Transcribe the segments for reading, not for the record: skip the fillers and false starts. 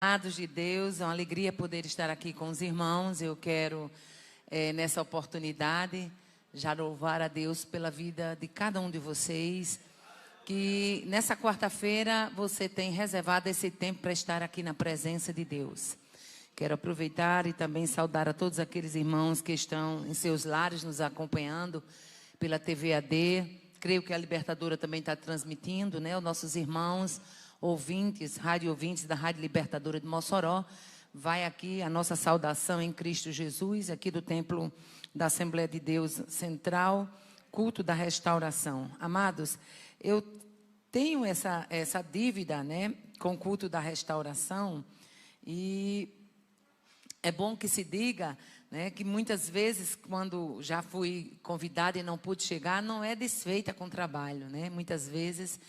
Amados de Deus, é uma alegria poder estar aqui com os irmãos. Eu quero, nessa oportunidade, já louvar a Deus pela vida de cada um de vocês. Que nessa quarta-feira você tem reservado esse tempo para estar aqui na presença de Deus. Quero aproveitar e também saudar a todos aqueles irmãos que estão em seus lares nos acompanhando pela TV AD. Creio que a Libertadora também está transmitindo, né? Os nossos irmãos ouvintes, rádio ouvintes da Rádio Libertadora de Mossoró, vai aqui a nossa saudação em Cristo Jesus, aqui do Templo da Assembleia de Deus Central, culto da restauração. Amados, eu tenho essa dívida, né, com o culto da restauração, e é bom que se diga, né, que muitas vezes, quando já fui convidada e não pude chegar, não é desfeita com trabalho, né? Muitas vezes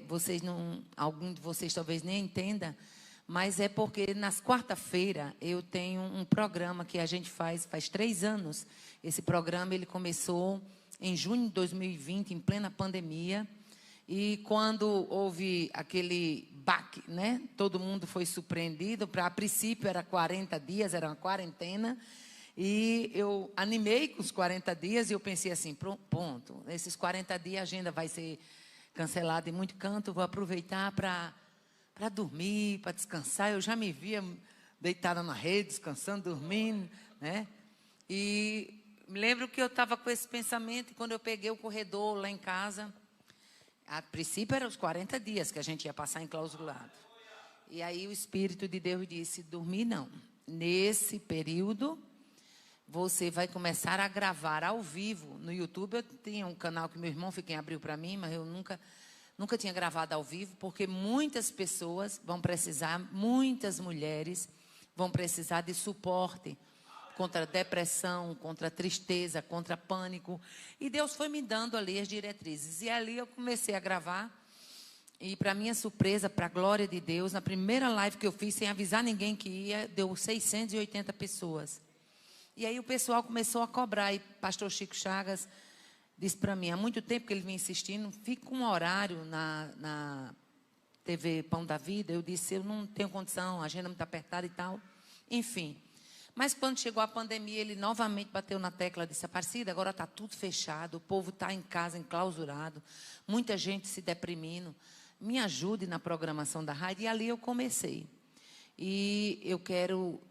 vocês não, algum de vocês talvez nem entenda, mas é porque nas quarta-feira eu tenho um programa que a gente faz 3 anos. Esse programa ele começou em junho de 2020, em plena pandemia, e quando houve aquele baque, né, todo mundo foi surpreendido. A princípio era 40 dias, era uma quarentena, e eu animei com os 40 dias e eu pensei assim, pronto, esses 40 dias a agenda vai ser cancelado em muito canto, vou aproveitar para dormir, para descansar. Eu já me via deitada na rede, descansando, dormindo, né? E me lembro que eu estava com esse pensamento, e quando eu peguei o corredor lá em casa, a princípio eram os 40 dias que a gente ia passar enclausurado. E aí o Espírito de Deus disse, dormir não. Nesse período, você vai começar a gravar ao vivo no YouTube. Eu tinha um canal que meu irmão foi quem abriu para mim, mas eu nunca tinha gravado ao vivo, porque muitas pessoas vão precisar, muitas mulheres vão precisar de suporte contra a depressão, contra a tristeza, contra pânico. E Deus foi me dando ali as diretrizes. E ali eu comecei a gravar. E para minha surpresa, para a glória de Deus, na primeira live que eu fiz, sem avisar ninguém que ia, deu 680 pessoas. E aí o pessoal começou a cobrar, e pastor Chico Chagas disse para mim, há muito tempo que ele vinha insistindo, fica um horário na TV Pão da Vida. Eu disse, eu não tenho condição, a agenda muito apertada e tal. Enfim, mas quando chegou a pandemia, ele novamente bateu na tecla, disse, Aparecida, agora está tudo fechado, o povo está em casa, enclausurado, muita gente se deprimindo, me ajude na programação da rádio. E ali eu comecei. E eu quero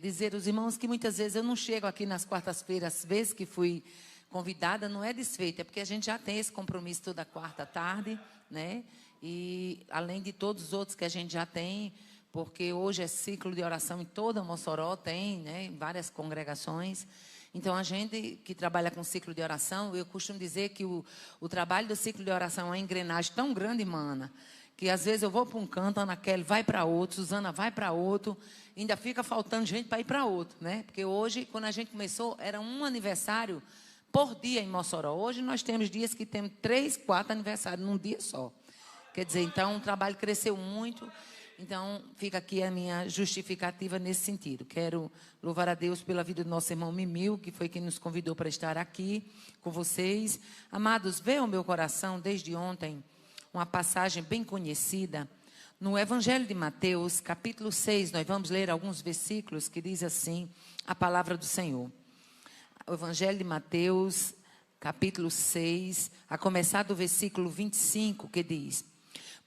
dizer aos irmãos que muitas vezes eu não chego aqui nas quartas-feiras, às vezes que fui convidada, não é desfeita, é porque a gente já tem esse compromisso toda quarta à tarde, né? E além de todos os outros que a gente já tem, porque hoje é ciclo de oração em toda Mossoró, tem, né, em várias congregações. Então, a gente que trabalha com ciclo de oração, eu costumo dizer que o trabalho do ciclo de oração é uma engrenagem tão grande, mana, que às vezes eu vou para um canto, a Ana Kelly vai para outro, Suzana vai para outro, ainda fica faltando gente para ir para outro, né? Porque hoje, quando a gente começou, era um aniversário por dia em Mossoró. Hoje nós temos dias que temos 3, 4 aniversários num dia só. Quer dizer, então o trabalho cresceu muito. Então, fica aqui a minha justificativa nesse sentido. Quero louvar a Deus pela vida do nosso irmão Mimil, que foi quem nos convidou para estar aqui com vocês. Amados, veio ao meu coração desde ontem uma passagem bem conhecida no Evangelho de Mateus, capítulo 6. Nós vamos ler alguns versículos que diz assim a palavra do Senhor. O Evangelho de Mateus, capítulo 6, a começar do versículo 25, que diz: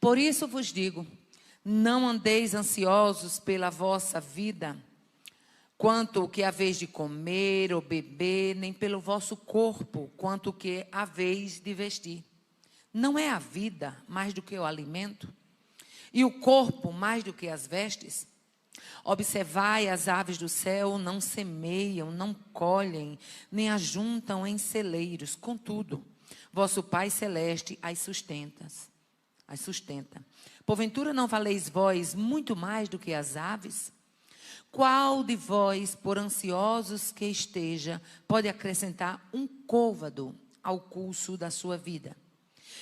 Por isso vos digo, não andeis ansiosos pela vossa vida, quanto o que haveis de comer ou beber, nem pelo vosso corpo, quanto o que haveis de vestir. Não é a vida mais do que o alimento, e o corpo mais do que as vestes? Observai as aves do céu, não semeiam, não colhem, nem ajuntam em celeiros. Contudo, vosso Pai Celeste as sustenta. Porventura não valeis vós muito mais do que as aves? Qual de vós, por ansiosos que esteja, pode acrescentar um côvado ao curso da sua vida?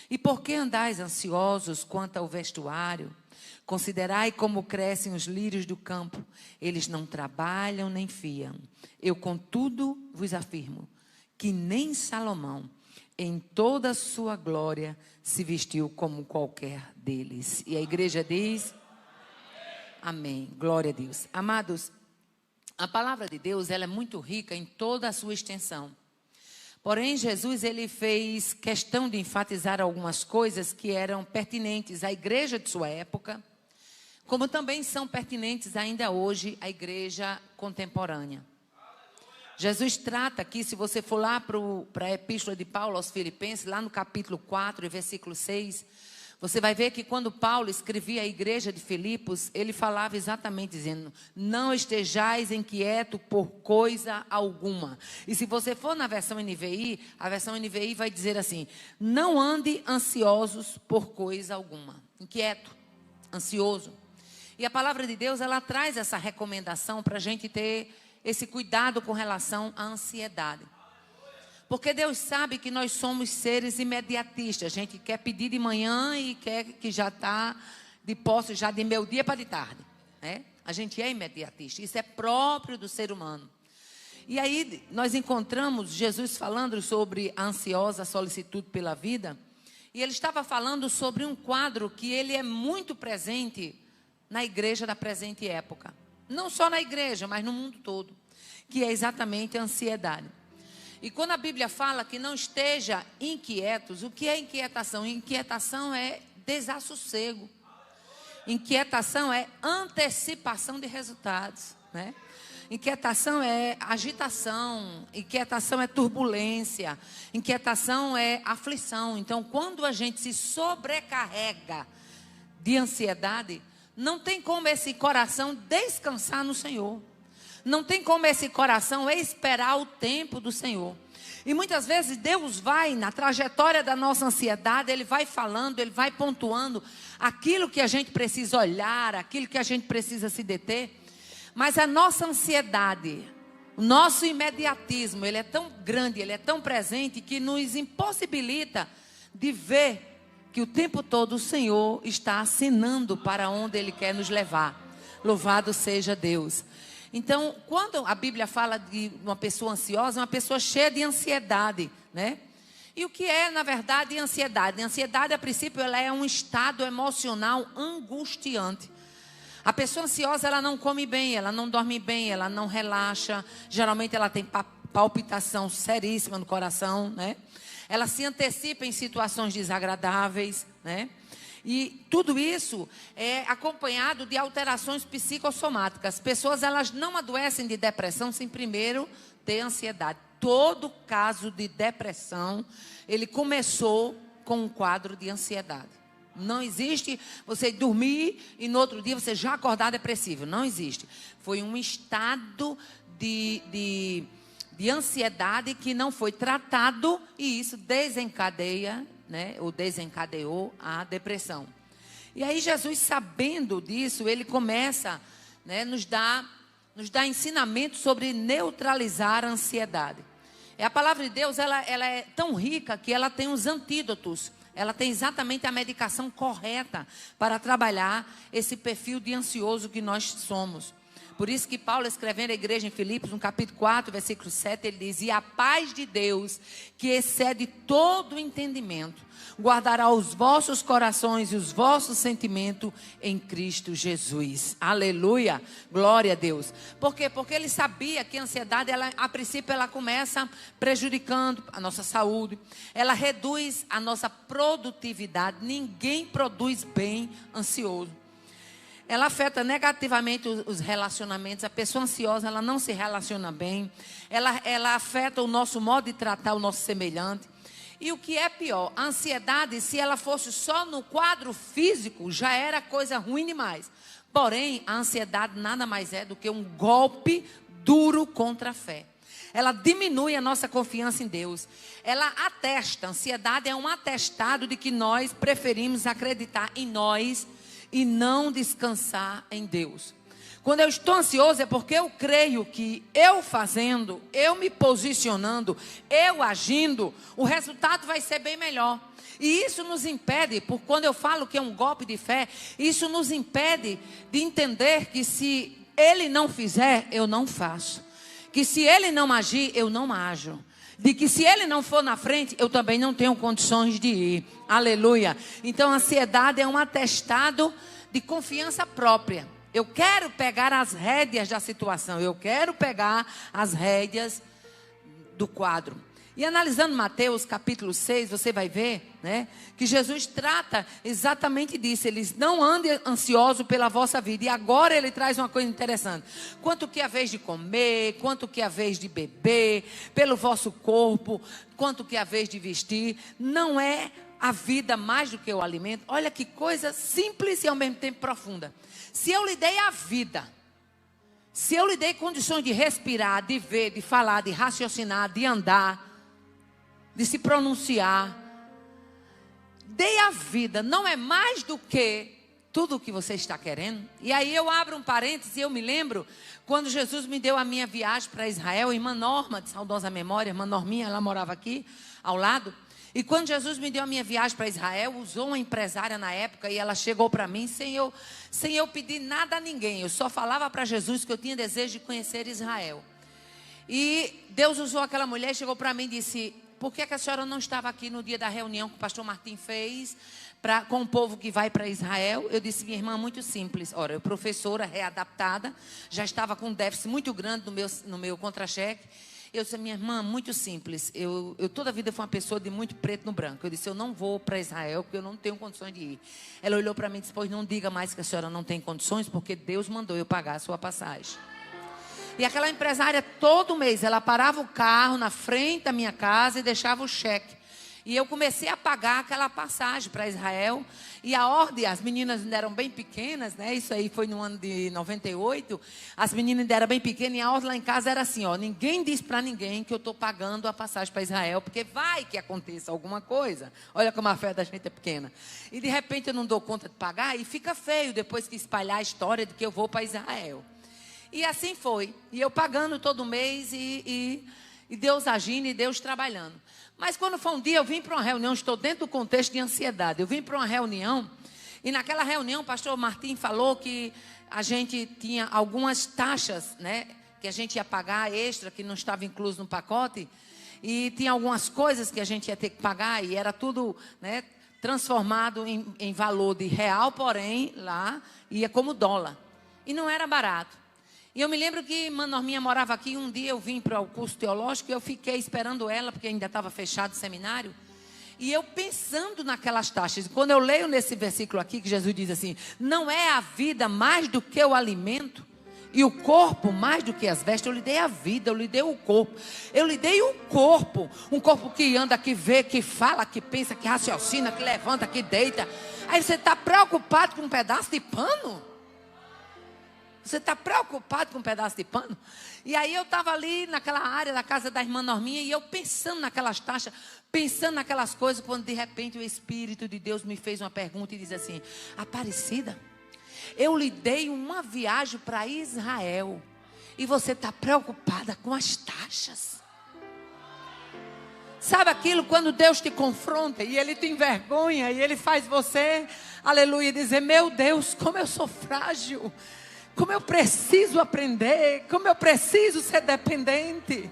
E por que andais ansiosos quanto ao vestuário? Considerai como crescem os lírios do campo. Eles não trabalham nem fiam. Eu, contudo, vos afirmo que nem Salomão, em toda a sua glória, se vestiu como qualquer deles. E a igreja diz... Amém. Glória a Deus. Amados, a palavra de Deus, ela é muito rica em toda a sua extensão. Porém, Jesus, ele fez questão de enfatizar algumas coisas que eram pertinentes à igreja de sua época, como também são pertinentes ainda hoje à igreja contemporânea. Jesus trata aqui, se você for lá para a epístola de Paulo aos Filipenses, lá no capítulo 4, versículo 6, você vai ver que quando Paulo escrevia a igreja de Filipos, ele falava exatamente dizendo: não estejais inquieto por coisa alguma. E se você for na versão NVI, a versão NVI vai dizer assim: não ande ansiosos por coisa alguma. Inquieto, ansioso. E a palavra de Deus, ela traz essa recomendação para a gente ter esse cuidado com relação à ansiedade. Porque Deus sabe que nós somos seres imediatistas. A gente quer pedir de manhã e quer que já está de posse já de meio dia para de tarde, né? A gente é imediatista. Isso é próprio do ser humano. E aí nós encontramos Jesus falando sobre a ansiosa solicitude pela vida. E ele estava falando sobre um quadro que ele é muito presente na igreja da presente época. Não só na igreja, mas no mundo todo. Que é exatamente a ansiedade. E quando a Bíblia fala que não esteja inquietos, o que é inquietação? Inquietação é desassossego. Inquietação é antecipação de resultados, né? Inquietação é agitação, inquietação é turbulência, inquietação é aflição. Então, quando a gente se sobrecarrega de ansiedade, não tem como esse coração descansar no Senhor. Não tem como esse coração esperar o tempo do Senhor. E muitas vezes Deus vai, na trajetória da nossa ansiedade, Ele vai falando, Ele vai pontuando aquilo que a gente precisa olhar, aquilo que a gente precisa se deter. Mas a nossa ansiedade, o nosso imediatismo, ele é tão grande, ele é tão presente, que nos impossibilita de ver que o tempo todo o Senhor está assinando para onde Ele quer nos levar. Louvado seja Deus. Então, quando a Bíblia fala de uma pessoa ansiosa, é uma pessoa cheia de ansiedade, né? E o que é, na verdade, ansiedade? A ansiedade, a princípio, ela é um estado emocional angustiante. A pessoa ansiosa, ela não come bem, ela não dorme bem, ela não relaxa. Geralmente, ela tem palpitação seríssima no coração, né? Ela se antecipa em situações desagradáveis, né? E tudo isso é acompanhado de alterações psicossomáticas. As pessoas, elas não adoecem de depressão sem primeiro ter ansiedade. Todo caso de depressão, ele começou com um quadro de ansiedade. Não existe você dormir e no outro dia você já acordar depressivo. Não existe. Foi um estado de ansiedade que não foi tratado e isso desencadeia, né, ou desencadeou a depressão. E aí Jesus, sabendo disso, ele começa, né, nos dá ensinamento sobre neutralizar a ansiedade. A palavra de Deus, ela é tão rica que ela tem os antídotos. Ela tem exatamente a medicação correta para trabalhar esse perfil de ansioso que nós somos. Por isso que Paulo, escrevendo à igreja em Filipos, no capítulo 4, versículo 7, ele diz: e a paz de Deus, que excede todo o entendimento, guardará os vossos corações e os vossos sentimentos em Cristo Jesus. Aleluia, glória a Deus. Por quê? Porque ele sabia que a ansiedade, a princípio, ela começa prejudicando a nossa saúde, ela reduz a nossa produtividade. Ninguém produz bem ansioso. Ela afeta negativamente os relacionamentos. A pessoa ansiosa, ela não se relaciona bem. Ela afeta o nosso modo de tratar o nosso semelhante. E o que é pior, a ansiedade, se ela fosse só no quadro físico, já era coisa ruim demais. Porém, a ansiedade nada mais é do que um golpe duro contra a fé. Ela diminui a nossa confiança em Deus. Ela atesta, a ansiedade é um atestado de que nós preferimos acreditar em nós e não descansar em Deus. Quando eu estou ansioso é porque eu creio que eu fazendo, eu me posicionando, eu agindo, o resultado vai ser bem melhor. E isso nos impede, quando eu falo que é um golpe de fé, isso nos impede de entender que se Ele não fizer, eu não faço. Que se Ele não agir, eu não ajo. De que se Ele não for na frente, eu também não tenho condições de ir. Aleluia. Então a ansiedade é um atestado de confiança própria. Eu quero pegar as rédeas da situação. Eu quero pegar as rédeas do quadro. E analisando Mateus capítulo 6, você vai ver, né, que Jesus trata exatamente disso. Eles não andem ansiosos pela vossa vida. E agora ele traz uma coisa interessante. Quanto que é a vez de comer, quanto que é a vez de beber, pelo vosso corpo, quanto que é a vez de vestir. Não é a vida mais do que o alimento. Olha que coisa simples e ao mesmo tempo profunda. Se eu lhe dei a vida, se eu lhe dei condições de respirar, de ver, de falar, de raciocinar, de andar, de se pronunciar, dei a vida, não é mais do que tudo o que você está querendo? E aí eu abro um parênteses e eu me lembro quando Jesus me deu a minha viagem para Israel, irmã Norma, de saudosa memória, irmã Norminha, ela morava aqui ao lado. E quando Jesus me deu a minha viagem para Israel, usou uma empresária na época e ela chegou para mim sem eu pedir nada a ninguém. Eu só falava para Jesus que eu tinha desejo de conhecer Israel. E Deus usou aquela mulher, chegou para mim e disse: por que a senhora não estava aqui no dia da reunião que o pastor Martim fez com o povo que vai para Israel? Eu disse: minha irmã, muito simples. Ora, eu professora readaptada, já estava com um déficit muito grande no meu contra-cheque. Eu disse: minha irmã, muito simples. Eu toda a vida fui uma pessoa de muito preto no branco. Eu disse: eu não vou para Israel porque eu não tenho condições de ir. Ela olhou para mim e disse: pois não diga mais que a senhora não tem condições, porque Deus mandou eu pagar a sua passagem. E aquela empresária, todo mês, ela parava o carro na frente da minha casa e deixava o cheque. E eu comecei a pagar aquela passagem para Israel. E a ordem, as meninas ainda eram bem pequenas, né? Isso aí foi no ano de 98. As meninas ainda eram bem pequenas. E a ordem lá em casa era assim, ó: ninguém diz para ninguém que eu estou pagando a passagem para Israel, porque vai que aconteça alguma coisa. Olha como a fé da gente é pequena. E de repente eu não dou conta de pagar e fica feio depois que espalhar a história de que eu vou para Israel. E assim foi. E eu pagando todo mês e Deus agindo e Deus trabalhando. Mas quando foi um dia, eu vim para uma reunião, estou dentro do contexto de ansiedade. Eu vim para uma reunião e naquela reunião o pastor Martim falou que a gente tinha algumas taxas, né, que a gente ia pagar extra, que não estava incluso no pacote. E tinha algumas coisas que a gente ia ter que pagar e era tudo, né, transformado em valor de real, porém lá ia como dólar. E não era barato. E eu me lembro que irmã Norminha morava aqui. Um dia eu vim para o curso teológico e eu fiquei esperando ela, porque ainda estava fechado o seminário. E eu pensando naquelas taxas. Quando eu leio nesse versículo aqui, que Jesus diz assim: não é a vida mais do que o alimento, e o corpo mais do que as vestes. Eu lhe dei a vida, eu lhe dei o corpo. Eu lhe dei o corpo. Um corpo que anda, que vê, que fala, que pensa, que raciocina, que levanta, que deita. Aí você está preocupado com um pedaço de pano? Você está preocupado com um pedaço de pano? E aí eu estava ali naquela área da casa da irmã Norminha e eu pensando naquelas taxas, pensando naquelas coisas, quando de repente o Espírito de Deus me fez uma pergunta e diz assim: Aparecida, eu lhe dei uma viagem para Israel e você está preocupada com as taxas. Sabe aquilo quando Deus te confronta e Ele te envergonha e Ele faz você, aleluia, dizer: meu Deus, como eu sou frágil. Como eu preciso aprender, como eu preciso ser dependente.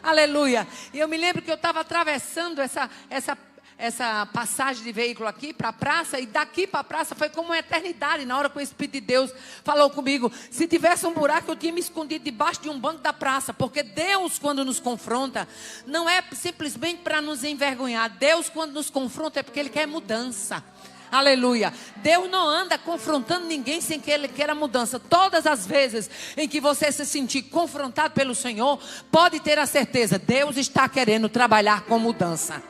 Aleluia. E eu me lembro que eu estava atravessando essa passagem de veículo aqui para a praça. E daqui para a praça foi como uma eternidade. Na hora que o Espírito de Deus falou comigo: se tivesse um buraco, eu tinha me escondido debaixo de um banco da praça. Porque Deus, quando nos confronta, não é simplesmente para nos envergonhar. Deus, quando nos confronta, é porque Ele quer mudança. Aleluia. Deus não anda confrontando ninguém sem que Ele queira mudança. Todas as vezes em que você se sentir confrontado pelo Senhor, pode ter a certeza: Deus está querendo trabalhar com mudança.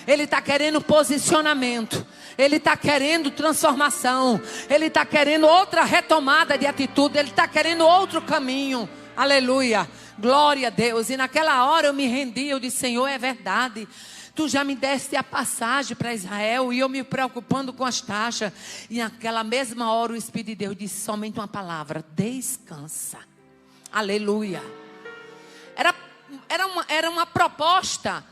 Ele está querendo posicionamento. Ele está querendo transformação. Ele está querendo outra retomada de atitude. Ele está querendo outro caminho. Aleluia. Glória a Deus. E naquela hora eu me rendi. Eu disse: Senhor, é verdade. Tu já me deste a passagem para Israel e eu me preocupando com as taxas. E naquela mesma hora o Espírito de Deus disse somente uma palavra: descansa. Aleluia. Era uma proposta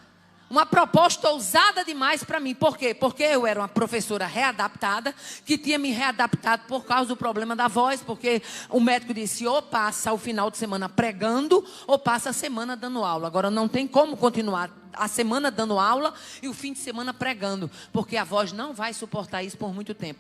ousada demais para mim. Por quê? Porque eu era uma professora readaptada, que tinha me readaptado por causa do problema da voz. Porque o médico disse: ou passa o final de semana pregando, ou passa a semana dando aula. Agora não tem como continuar a semana dando aula e o fim de semana pregando, porque a voz não vai suportar isso por muito tempo.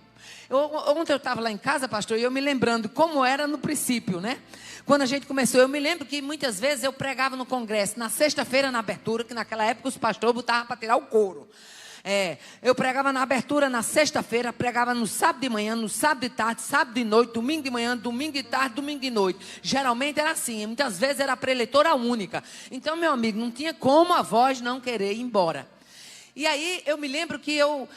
Ontem eu estava lá em casa, pastor, e eu me lembrando como era no princípio, né? Quando a gente começou, eu me lembro que muitas vezes eu pregava no congresso, na sexta-feira na abertura, que naquela época os pastores botavam para tirar o couro. Eu pregava na abertura na sexta-feira, pregava no sábado de manhã, no sábado de tarde, sábado de noite, domingo de manhã, domingo de tarde, domingo de noite. Geralmente era assim, muitas vezes era preleitora única. Então, meu amigo, não tinha como a voz não querer ir embora. E aí eu me lembro que eu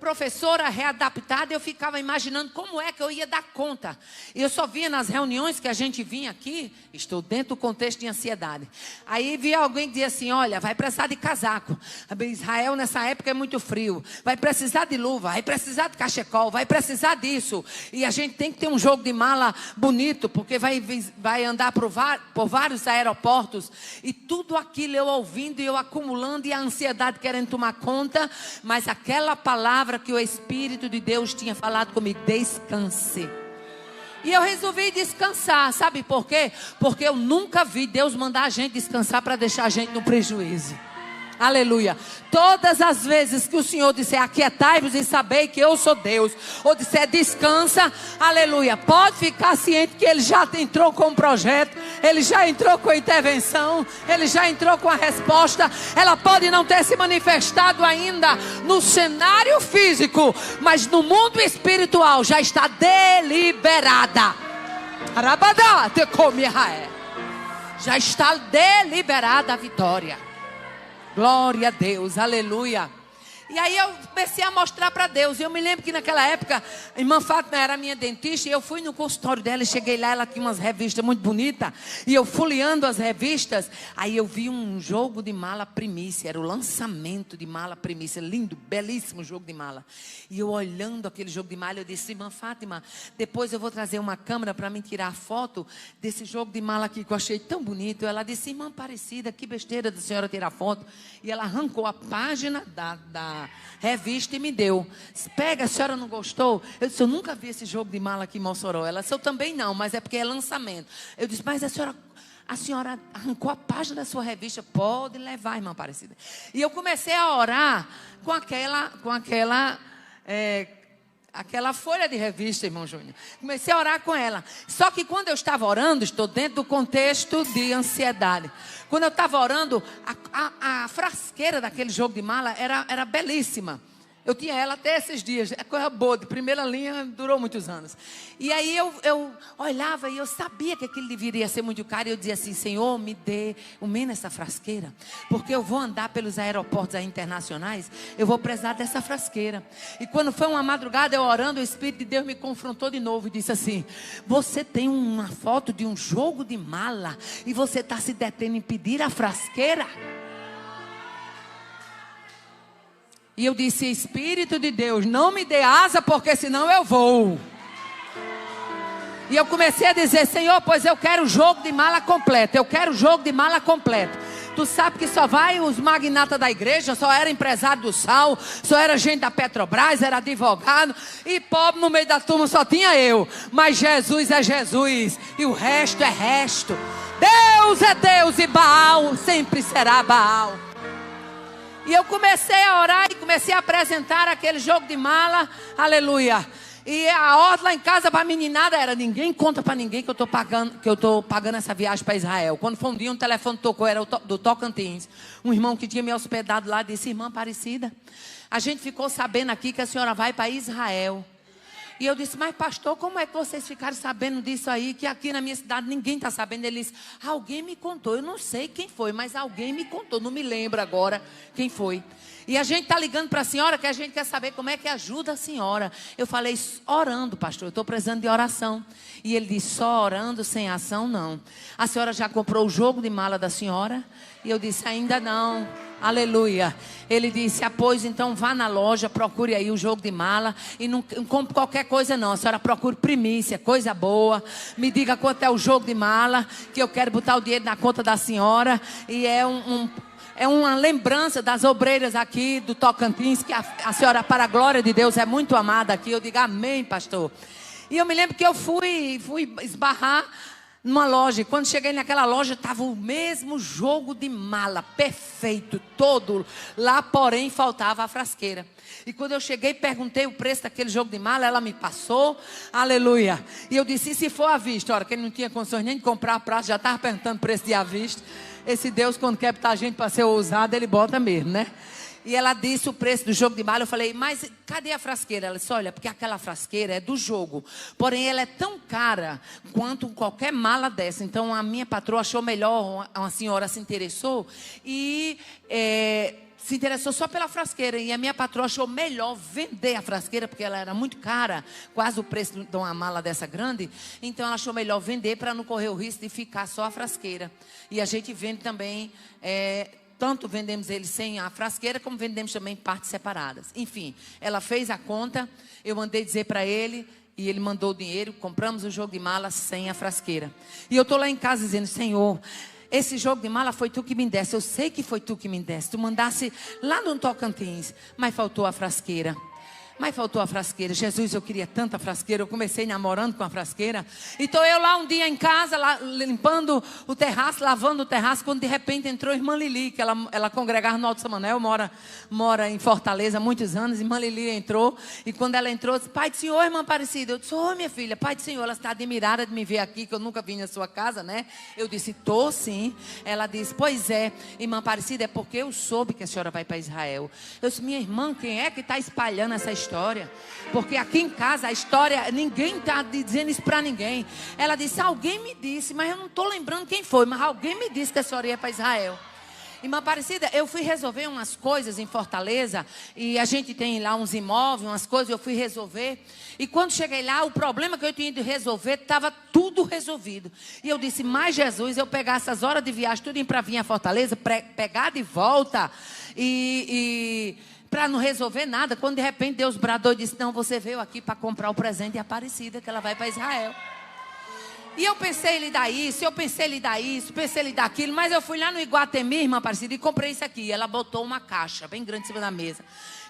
professora readaptada, eu ficava imaginando como é que eu ia dar conta. E eu só via nas reuniões que a gente vinha aqui, estou dentro do contexto de ansiedade. Aí via alguém que dizia assim, olha, vai precisar de casaco. Israel nessa época é muito frio. Vai precisar de luva, vai precisar de cachecol, vai precisar disso. E a gente tem que ter um jogo de mala bonito, porque vai andar por vários aeroportos. E tudo aquilo eu ouvindo e eu acumulando e a ansiedade querendo tomar conta. Mas aquela palavra que o Espírito de Deus tinha falado comigo, descanse. E eu resolvi descansar, sabe por quê? Porque eu nunca vi Deus mandar a gente descansar para deixar a gente no prejuízo. Aleluia. Todas as vezes que o Senhor disser aquietai-vos e sabei que eu sou Deus, ou disser descansa, aleluia, pode ficar ciente que Ele já entrou com um projeto, Ele já entrou com a intervenção, Ele já entrou com a resposta. Ela pode não ter se manifestado ainda no cenário físico, mas no mundo espiritual já está deliberada. Já está deliberada a vitória. Glória a Deus, aleluia. E aí eu comecei a mostrar para Deus. E eu me lembro que naquela época, a irmã Fátima era minha dentista. E eu fui no consultório dela e cheguei lá. Ela tinha umas revistas muito bonitas. E eu folheando as revistas. Aí eu vi um jogo de mala primícia. Era o lançamento de mala primícia. Lindo, belíssimo jogo de mala. E eu olhando aquele jogo de mala, eu disse, irmã Fátima, depois eu vou trazer uma câmera para me tirar a foto desse jogo de mala aqui que eu achei tão bonito. Ela disse, irmã Aparecida, que besteira da senhora tirar foto. E ela arrancou a página da revista e me deu. Pega, a senhora não gostou? Eu disse, eu nunca vi esse jogo de mala aqui em Mossoró. Ela disse, eu também não, mas é porque é lançamento. Eu disse, mas a senhora arrancou a página da sua revista. Pode levar, irmã Aparecida. E eu comecei a orar com aquela folha de revista, irmão Júnior. Comecei a orar com ela. Só que quando eu estava orando, estou dentro do contexto de ansiedade. Quando eu estava orando, a frasqueira daquele jogo de mala era belíssima. Eu tinha ela até esses dias. É coisa boa, de primeira linha, durou muitos anos. E aí eu olhava e eu sabia que aquilo deveria ser muito caro. E eu dizia assim, Senhor, me dê o menos essa frasqueira. Porque eu vou andar pelos aeroportos internacionais, eu vou precisar dessa frasqueira. E quando foi uma madrugada, eu orando, o Espírito de Deus me confrontou de novo e disse assim, você tem uma foto de um jogo de mala e você está se detendo em pedir a frasqueira? E eu disse, Espírito de Deus, não me dê asa, porque senão eu vou. E eu comecei a dizer, Senhor, pois eu quero o jogo de mala completo. Eu quero o jogo de mala completo. Tu sabe que só vai os magnatas da igreja, só era empresário do sal, só era gente da Petrobras, era advogado. E pobre no meio da turma só tinha eu. Mas Jesus é Jesus e o resto é resto. Deus é Deus e Baal sempre será Baal. E eu comecei a orar e comecei a apresentar aquele jogo de mala, aleluia. E a ordem lá em casa para a meninada era, ninguém conta para ninguém que eu estou pagando essa viagem para Israel. Quando foi um dia, um telefone tocou, era do Tocantins. Um irmão que tinha me hospedado lá disse, irmã Aparecida, a gente ficou sabendo aqui que a senhora vai para Israel. E eu disse, mas pastor, como é que vocês ficaram sabendo disso aí? Que aqui na minha cidade ninguém está sabendo. Ele disse, alguém me contou, eu não sei quem foi, mas alguém me contou, não me lembro agora quem foi. E a gente está ligando para a senhora que a gente quer saber como é que ajuda a senhora. Eu falei, orando, pastor, eu estou precisando de oração. E ele disse, só orando, sem ação, não. A senhora já comprou o jogo de mala da senhora? E eu disse, ainda não. Aleluia. Ele disse, pois então vá na loja, procure aí o jogo de mala e não compre qualquer coisa não. A senhora procure primícia, coisa boa. Me diga quanto é o jogo de mala, que eu quero botar o dinheiro na conta da senhora. E é uma lembrança das obreiras aqui do Tocantins, que a senhora, para a glória de Deus, é muito amada aqui. Eu digo, amém, pastor. E eu me lembro que eu fui esbarrar numa loja. E quando cheguei naquela loja, estava o mesmo jogo de mala, perfeito, todo lá, porém faltava a frasqueira. E quando eu cheguei, perguntei o preço daquele jogo de mala, ela me passou, aleluia. E eu disse, e se for à vista? Ora, que ele não tinha condições nem de comprar a prazo, já estava perguntando o preço de à vista. Esse Deus, quando quer botar a gente para ser ousado, ele bota mesmo, né? E ela disse o preço do jogo de mala. Eu falei, mas cadê a frasqueira? Ela disse, olha, porque aquela frasqueira é do jogo. Porém, ela é tão cara quanto qualquer mala dessa. Então, a minha patroa achou melhor, uma senhora se interessou e se interessou só pela frasqueira. E a minha patroa achou melhor vender a frasqueira, porque ela era muito cara, quase o preço de uma mala dessa grande. Então, ela achou melhor vender para não correr o risco de ficar só a frasqueira. E a gente vende também... tanto vendemos ele sem a frasqueira, como vendemos também partes separadas. Enfim, ela fez a conta, eu mandei dizer para ele, e ele mandou o dinheiro, compramos o jogo de mala sem a frasqueira. E eu estou lá em casa dizendo, Senhor, esse jogo de mala foi tu que me deste, eu sei que foi tu que me deste, tu mandasse lá no Tocantins, mas faltou a frasqueira. Mas faltou a frasqueira. Jesus, eu queria tanta frasqueira. Eu comecei namorando com a frasqueira. E estou eu lá um dia em casa, lá, limpando o terraço, lavando o terraço, quando de repente entrou a irmã Lili, que ela congregava no Alto Samanel, mora em Fortaleza há muitos anos. Irmã Lili entrou, e quando ela entrou, disse, Pai do Senhor, irmã Aparecida. Eu disse, minha filha, Pai do Senhor. Ela está admirada de me ver aqui, que eu nunca vim na sua casa, né? Eu disse, estou sim. Ela disse, pois é, irmã Aparecida, é porque eu soube que a senhora vai para Israel. Eu disse, minha irmã, quem é que está espalhando essa história? Porque aqui em casa a história, ninguém está dizendo isso para ninguém. Ela disse, alguém me disse, mas eu não estou lembrando quem foi, mas alguém me disse que a senhora ia para Israel. Irmã Aparecida, eu fui resolver umas coisas em Fortaleza, e a gente tem lá uns imóveis, umas coisas, eu fui resolver. E quando cheguei lá, o problema que eu tinha de resolver, estava tudo resolvido. E eu disse, mas Jesus, eu pegar essas horas de viagem, tudo para vir a Fortaleza, pegar de volta para não resolver nada, quando de repente Deus bradou e disse, não, você veio aqui para comprar o presente de Aparecida, que ela vai para Israel. E eu pensei em lhe dar isso, pensei em lhe dar aquilo, mas eu fui lá no Iguatemi, irmã Aparecida, e comprei isso aqui. Ela botou uma caixa bem grande em cima da mesa.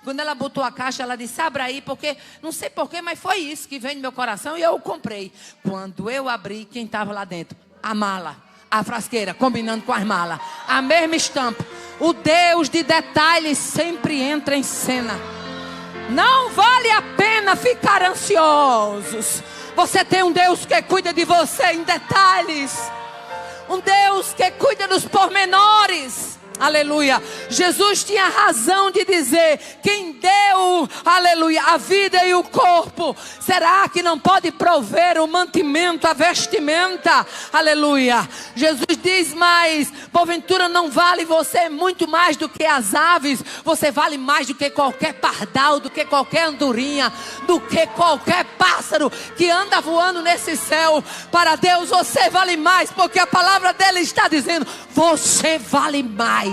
Quando ela botou a caixa, ela disse, abra aí, porque, não sei porquê, mas foi isso que veio no meu coração, e eu comprei. Quando eu abri, quem estava lá dentro? A mala, a frasqueira, combinando com as malas, a mesma estampa. O Deus de detalhes sempre entra em cena. Não vale a pena ficar ansiosos. Você tem um Deus que cuida de você em detalhes. Um Deus que cuida dos pormenores. Aleluia. Jesus tinha razão de dizer, quem deu, aleluia, a vida e o corpo, será que não pode prover o mantimento, a vestimenta? Aleluia. Jesus diz mais, porventura não vale você muito mais do que as aves? Você vale mais do que qualquer pardal, do que qualquer andorinha, do que qualquer pássaro que anda voando nesse céu. Para Deus você vale mais, porque a palavra dele está dizendo, você vale mais.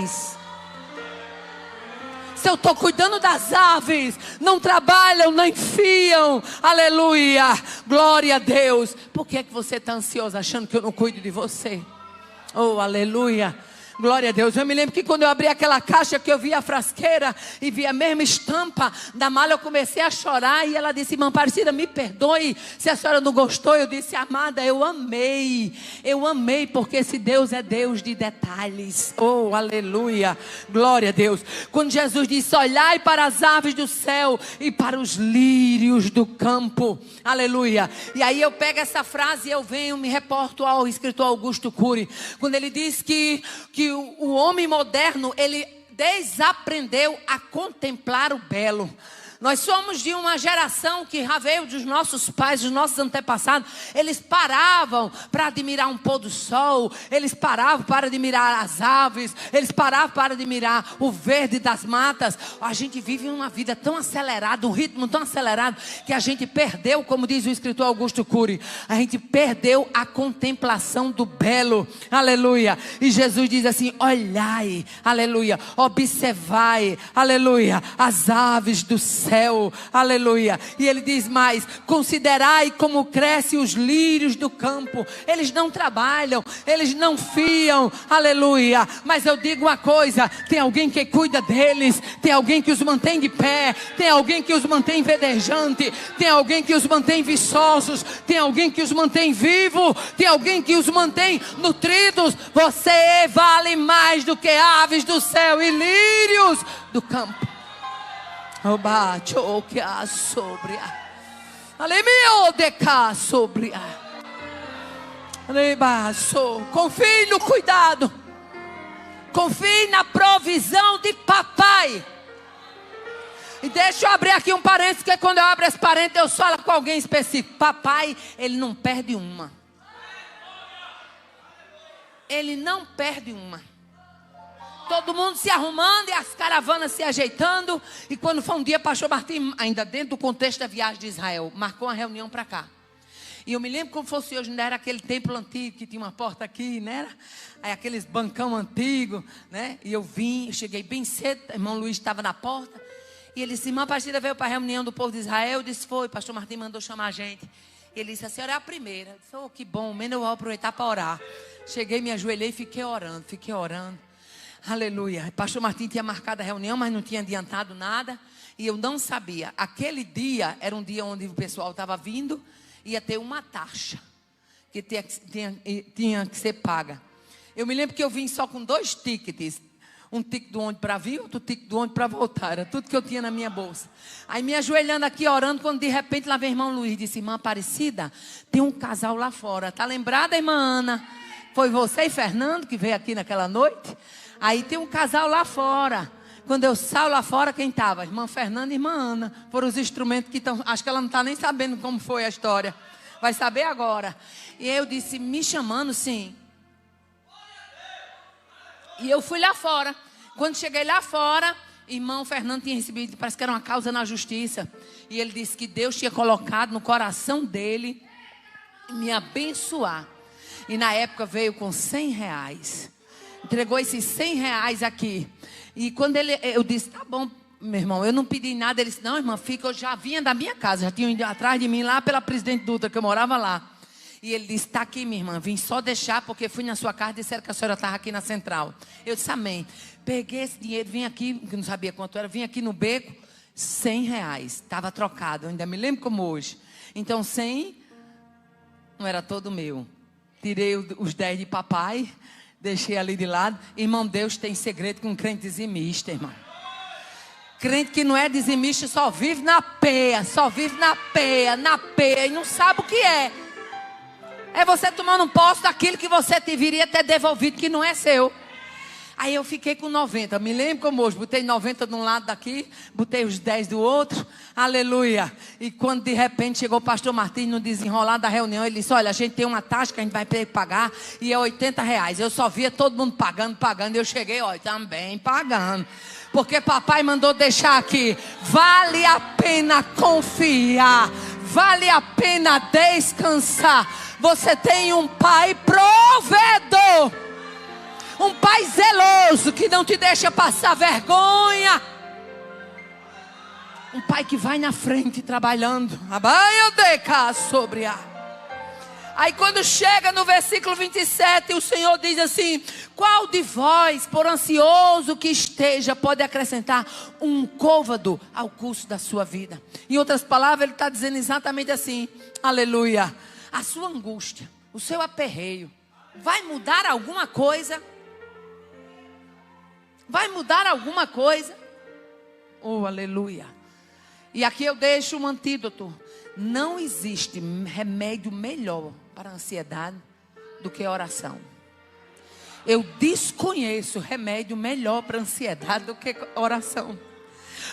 Se eu estou cuidando das aves, não trabalham, nem fiam, aleluia, glória a Deus. Por que é que você está ansioso achando que eu não cuido de você? Oh, aleluia. Glória a Deus. Eu me lembro que quando eu abri aquela caixa, que eu vi a frasqueira e vi a mesma estampa da mala, eu comecei a chorar. E ela disse, irmã Aparecida, me perdoe se a senhora não gostou. Eu disse, amada, eu amei, porque esse Deus é Deus de detalhes. Oh, aleluia, glória a Deus. Quando Jesus disse, olhai para as aves do céu e para os lírios do campo, aleluia. E aí eu pego essa frase e eu venho, me reporto ao escritor Augusto Cury, quando ele diz que o homem moderno, ele desaprendeu a contemplar o belo. Nós somos de uma geração que já veio dos nossos pais, dos nossos antepassados. Eles paravam para admirar um pôr do sol. Eles paravam para admirar as aves. Eles paravam para admirar o verde das matas. A gente vive uma vida tão acelerada, um ritmo tão acelerado, que a gente perdeu, como diz o escritor Augusto Cury, a gente perdeu a contemplação do belo. Aleluia. E Jesus diz assim, olhai, aleluia, observai, aleluia, as aves do céu. céu. Aleluia. E ele diz mais: considerai como crescem os lírios do campo. Eles não trabalham, eles não fiam. Aleluia. Mas eu digo uma coisa: tem alguém que cuida deles, tem alguém que os mantém de pé, tem alguém que os mantém verdejante, tem alguém que os mantém viçosos, tem alguém que os mantém vivos, tem alguém que os mantém nutridos. Você vale mais do que aves do céu e lírios do campo. Oba, choquea sobria. Alemio deca sobria. Confie no cuidado. Confie na provisão de papai. E deixa eu abrir aqui um parênteses, porque quando eu abro esse parênteses eu falo com alguém específico. Papai, ele não perde uma. Ele não perde uma. Todo mundo se arrumando e as caravanas se ajeitando. E quando foi um dia, pastor Martim, ainda dentro do contexto da viagem de Israel, marcou uma reunião para cá. E eu me lembro como fosse hoje, não era aquele templo antigo que tinha uma porta aqui, não era? Aí aqueles bancão antigo, né? E eu cheguei bem cedo, o irmão Luiz estava na porta. E ele disse: irmã Pastora veio para a reunião do povo de Israel. Eu disse: foi, pastor Martim mandou chamar a gente. Ele disse: a senhora é a primeira. Eu disse: oh, que bom, menos eu vou aproveitar para orar. Cheguei, me ajoelhei e fiquei orando. Aleluia. Pastor Martim tinha marcado a reunião, mas não tinha adiantado nada. E eu não sabia. Aquele dia era um dia onde o pessoal estava vindo. Ia ter uma taxa que tinha que ser paga. Eu me lembro que eu vim só com 2 tickets. Um ticket do ônibus para vir, outro ticket do ônibus para voltar. Era tudo que eu tinha na minha bolsa. Aí me ajoelhando aqui, orando, quando de repente lá vem o irmão Luiz. Disse: irmã Aparecida, tem um casal lá fora. Tá lembrada, irmã Ana? Foi você e Fernando que veio aqui naquela noite? Aí tem um casal lá fora. Quando eu saio lá fora, quem estava? Irmã Fernanda e irmã Ana. Foram os instrumentos que estão... Acho que ela não está nem sabendo como foi a história. Vai saber agora. E eu disse: me chamando, sim. E eu fui lá fora. Quando cheguei lá fora, irmão Fernando tinha recebido, parece que era uma causa na justiça. E ele disse que Deus tinha colocado no coração dele me abençoar. E na época veio com R$100. Entregou esses R$100 aqui. E quando eu disse: tá bom, meu irmão, eu não pedi nada. Ele disse: não, irmã, fica, eu já vinha da minha casa, já tinha ido atrás de mim lá pela Presidente Dutra, que eu morava lá. E ele disse: está aqui, minha irmã, vim só deixar, porque fui na sua casa e disseram que a senhora estava aqui na central. Eu disse: amém. Peguei esse dinheiro, vim aqui, que não sabia quanto era, vim aqui no beco, R$100. Estava trocado, eu ainda me lembro como hoje. Então 100 não era todo meu. Tirei os 10 de papai, deixei ali de lado. Irmão, Deus tem segredo com crente dizimista, irmão. Crente que não é dizimista só vive na peia, e não sabe o que é. É você tomando posse daquilo que você deveria ter devolvido, que não é seu. Aí eu fiquei com 90, me lembro como hoje, botei 90 de um lado daqui, botei os 10 do outro, aleluia. E quando de repente chegou o pastor Martim no desenrolar da reunião, ele disse: olha, a gente tem uma taxa que a gente vai ter que pagar, e é R$80. Eu só via todo mundo pagando, e eu cheguei, olha, também pagando. Porque papai mandou deixar aqui: vale a pena confiar, vale a pena descansar. Você tem um pai provedor, um pai zeloso que não te deixa passar vergonha, um pai que vai na frente trabalhando. Aí quando chega no versículo 27, o Senhor diz assim: qual de vós, por ansioso que esteja, pode acrescentar um côvado ao curso da sua vida? Em outras palavras, ele está dizendo exatamente assim: aleluia, a sua angústia, o seu aperreio, vai mudar alguma coisa? Vai mudar alguma coisa? Oh, aleluia. E aqui eu deixo um antídoto. Não existe remédio melhor para a ansiedade do que a oração. Eu desconheço remédio melhor para a ansiedade do que a oração.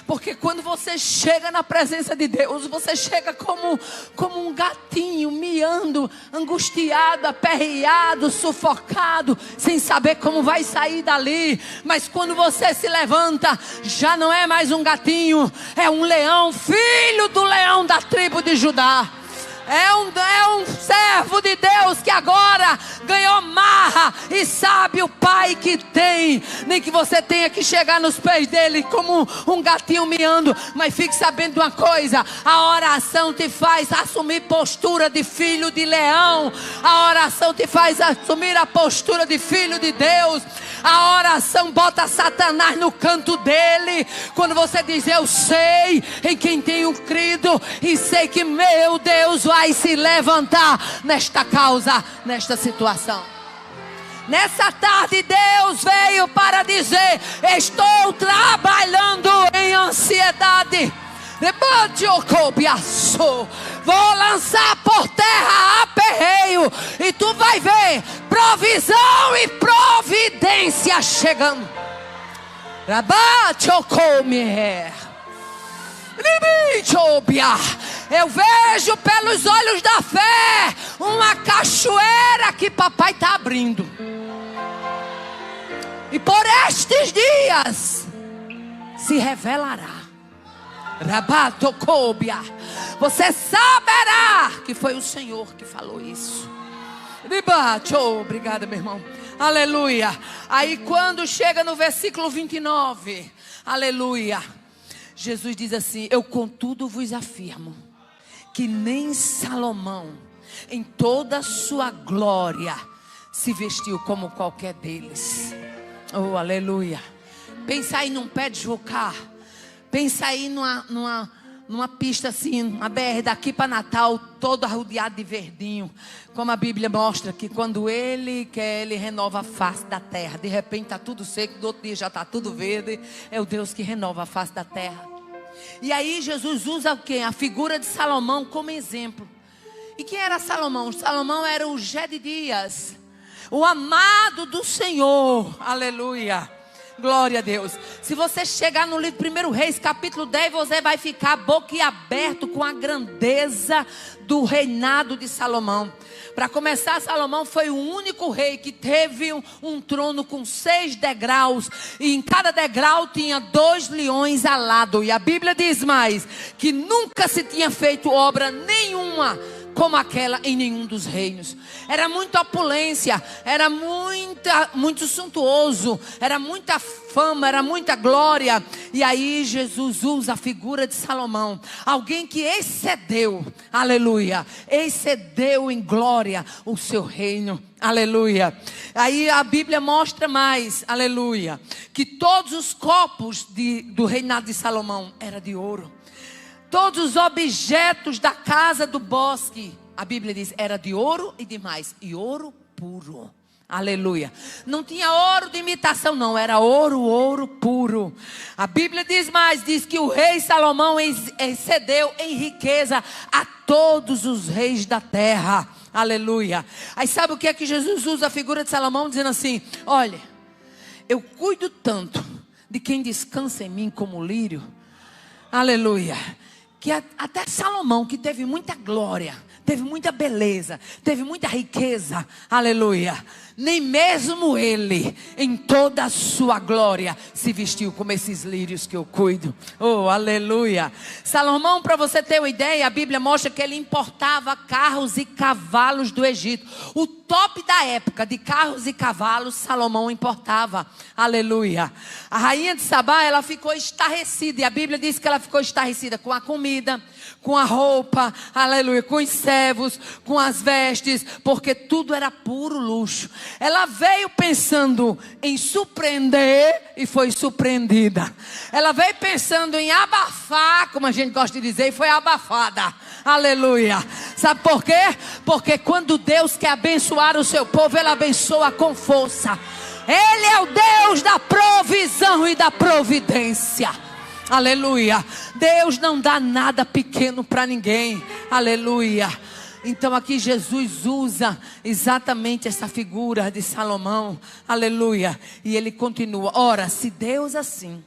Porque quando você chega na presença de Deus, você chega como um gatinho, miando, angustiado, aperreado, sufocado, sem saber como vai sair dali. Mas quando você se levanta, já não é mais um gatinho, é um leão, filho do leão da tribo de Judá. É um servo de Deus que agora ganhou marra, ama e sabe o Pai que tem. Nem que você tenha que chegar nos pés dele como um gatinho miando. Mas fique sabendo de uma coisa: a oração te faz assumir postura de filho de leão. A oração te faz assumir a postura de filho de Deus. A oração bota Satanás no canto dele. Quando você diz: eu sei em quem tenho crido e sei que meu Deus vai se levantar nesta causa, nesta situação. Nessa tarde Deus veio para dizer: estou trabalhando em ansiedade. Vou lançar por terra aperreio e tu vai ver provisão e providência chegando. Eu vejo pelos olhos da fé uma cachoeira que papai está abrindo. E por estes dias se revelará. Você saberá que foi o Senhor que falou isso. Obrigada, meu irmão. Aleluia. Aí quando chega no versículo 29, aleluia, Jesus diz assim: eu contudo vos afirmo que nem Salomão em toda a sua glória se vestiu como qualquer deles. Oh, aleluia. Pensa aí num pé de jucá. Pensa aí numa pista assim, uma BR daqui para Natal, todo arrodeado de verdinho. Como a Bíblia mostra que quando Ele quer, Ele renova a face da terra. De repente está tudo seco, do outro dia já está tudo verde. É o Deus que renova a face da terra. E aí Jesus usa o quê? A figura de Salomão como exemplo. E quem era Salomão? Salomão era o Gedidias, o amado do Senhor. Aleluia. Glória a Deus. Se você chegar no livro 1 Reis, capítulo 10, você vai ficar boquiaberto com a grandeza do reinado de Salomão. Para começar, Salomão foi o único rei que teve um trono com 6 degraus. E em cada degrau tinha 2 leões alados. E a Bíblia diz mais, que nunca se tinha feito obra nenhuma como aquela em nenhum dos reinos. Era muita opulência, era muito suntuoso, era muita fama, era muita glória. E aí Jesus usa a figura de Salomão, alguém que excedeu, aleluia, excedeu em glória o seu reino. Aleluia. Aí a Bíblia mostra mais, aleluia, que todos os copos do reinado de Salomão eram de ouro. Todos os objetos da casa do bosque, a Bíblia diz, era de ouro e demais. E ouro puro. Aleluia. Não tinha ouro de imitação, não. Era ouro puro. A Bíblia diz mais, diz que o rei Salomão excedeu em riqueza a todos os reis da terra. Aleluia. Aí sabe o que é que Jesus usa a figura de Salomão? Dizendo assim: olha, eu cuido tanto de quem descansa em mim como lírio. Aleluia. Que até Salomão, que teve muita glória, teve muita beleza, teve muita riqueza, aleluia, nem mesmo ele, em toda a sua glória, se vestiu como esses lírios que eu cuido. Oh, aleluia. Salomão, para você ter uma ideia, a Bíblia mostra que ele importava carros e cavalos do Egito. O top da época de carros e cavalos, Salomão importava. Aleluia. A rainha de Sabá, ela ficou estarrecida, e a Bíblia diz que ela ficou estarrecida com a comida, com a roupa, aleluia, com os servos, com as vestes, porque tudo era puro luxo. Ela veio pensando em surpreender e foi surpreendida. Ela veio pensando em abafar, como a gente gosta de dizer, e foi abafada. Aleluia. Sabe por quê? Porque quando Deus quer abençoar o seu povo, Ele abençoa com força. Ele é o Deus da provisão e da providência. Aleluia. Deus não dá nada pequeno para ninguém. Aleluia. Então aqui Jesus usa exatamente essa figura de Salomão. Aleluia. E ele continua: ora, se Deus assim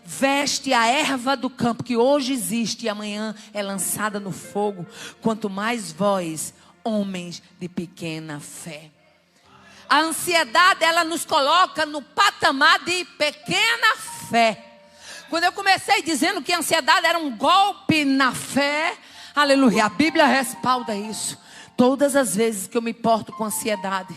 veste a erva do campo, que hoje existe e amanhã é lançada no fogo, quanto mais vós, homens de pequena fé. A ansiedade, ela nos coloca no patamar de pequena fé. Quando eu comecei dizendo que a ansiedade era um golpe na fé, aleluia, a Bíblia respalda isso. Todas as vezes que eu me porto com ansiedade,